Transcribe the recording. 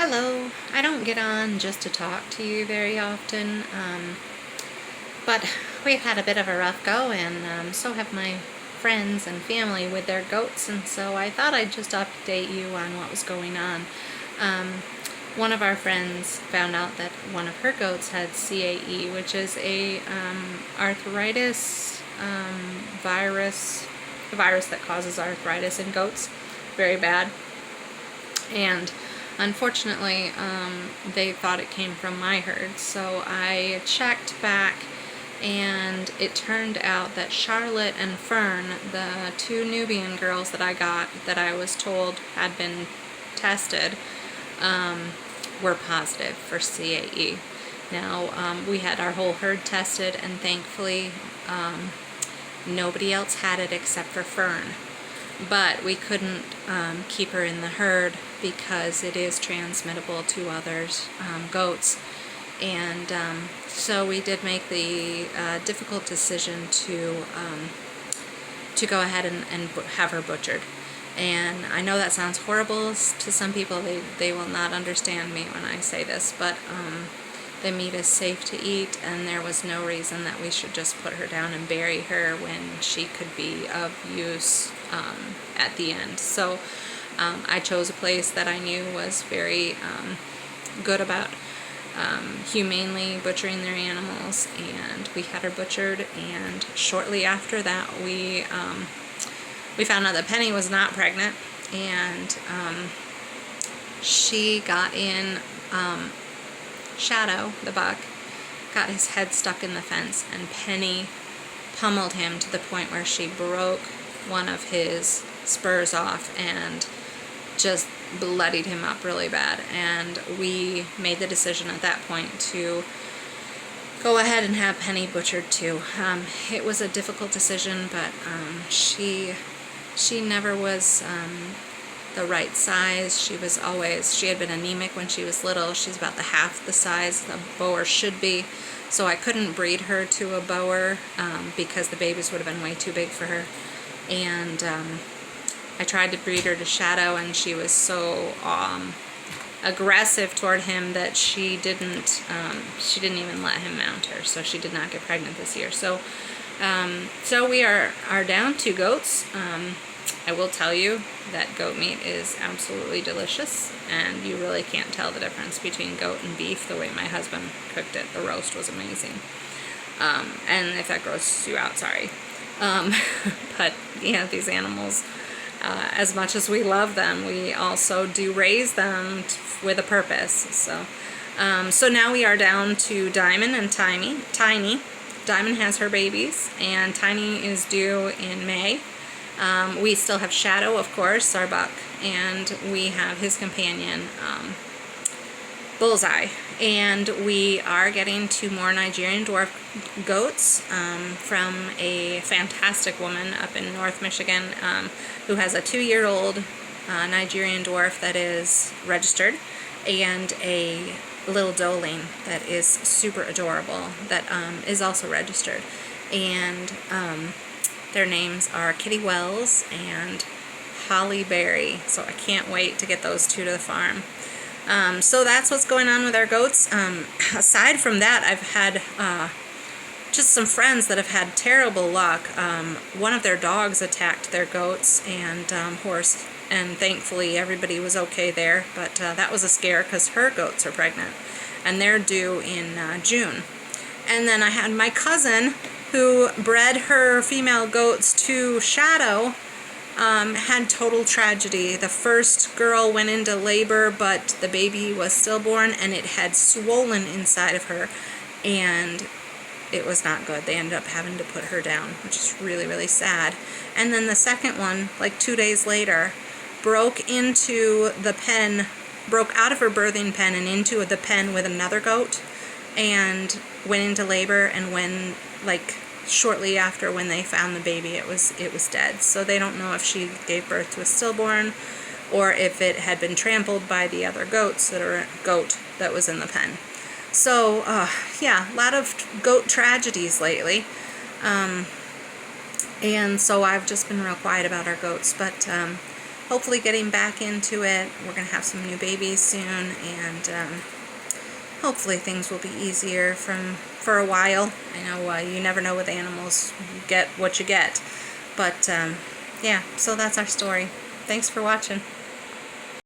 Hello. I don't get on just to talk to you very often, but we've had a bit of a rough go, and so have my friends and family with their goats, and so I thought I'd just update you on what was going on. One of our friends found out that one of her goats had CAE, which is a arthritis virus, a virus that causes arthritis in goats, very bad. And unfortunately, they thought it came from my herd, so I checked back, and it turned out that Charlotte and Fern, the two Nubian girls that I got, that I was told had been tested, were positive for CAE. Now, we had our whole herd tested, and thankfully, nobody else had it except for Fern. But we couldn't keep her in the herd because it is transmittable to others, goats. And so we did make the difficult decision to go ahead and have her butchered. And I know that sounds horrible to some people. They will not understand me when I say this, but the meat is safe to eat, and there was no reason that we should just put her down and bury her when she could be of use at the end. So I chose a place that I knew was very good about humanely butchering their animals, and we had her butchered. And shortly after that, we found out that Penny was not pregnant, and she got in. Shadow, the buck, got his head stuck in the fence, and Penny pummeled him to the point where she broke one of his spurs off and just bloodied him up really bad. And we made the decision at that point to go ahead and have Penny butchered too. It was a difficult decision, but she never was the right size. She had been anemic when she was little. She's about the half the size a boer should be. So I couldn't breed her to a boer because the babies would have been way too big for her. And I tried to breed her to Shadow, and she was so aggressive toward him that she didn't even let him mount her. So she did not get pregnant this year. So we are down 2 goats. I will tell you that goat meat is absolutely delicious, and you really can't tell the difference between goat and beef the way my husband cooked it. The roast was amazing. And if that grosses you out, sorry. But yeah, these animals, as much as we love them, we also do raise them with a purpose. So now we are down to Diamond and Tiny. Diamond has her babies, and Tiny is due in May. We still have Shadow, of course, our buck, and we have his companion, Bullseye. And we are getting 2 more Nigerian dwarf goats from a fantastic woman up in North Michigan who has a 2-year-old Nigerian dwarf that is registered, and a little doeling that is super adorable that is also registered. And their names are Kitty Wells and Holly Berry, so I can't wait to get those 2 to the farm. So that's what's going on with our goats. Aside from that, I've had just some friends that have had terrible luck. One of their dogs attacked their goats and horse, and thankfully everybody was okay there, but that was a scare because her goats are pregnant, and they're due in June. And then I had my cousin, who bred her female goats to Shadow, had total tragedy. The first girl went into labor, but the baby was stillborn, and it had swollen inside of her, and it was not good. They ended up having to put her down, which is really, really sad. And then the second one, like 2 days later, broke out of her birthing pen and into the pen with another goat, and went into labor, and when, shortly after, when they found the baby, it was dead. So they don't know if she gave birth to a stillborn or if it had been trampled by the other goat that was in the pen. So yeah, a lot of goat tragedies lately, and so I've just been real quiet about our goats. But hopefully getting back into it. We're going to have some new babies soon, and hopefully things will be easier for a while. I know you never know with animals. You get what you get. But yeah, so that's our story. Thanks for watching.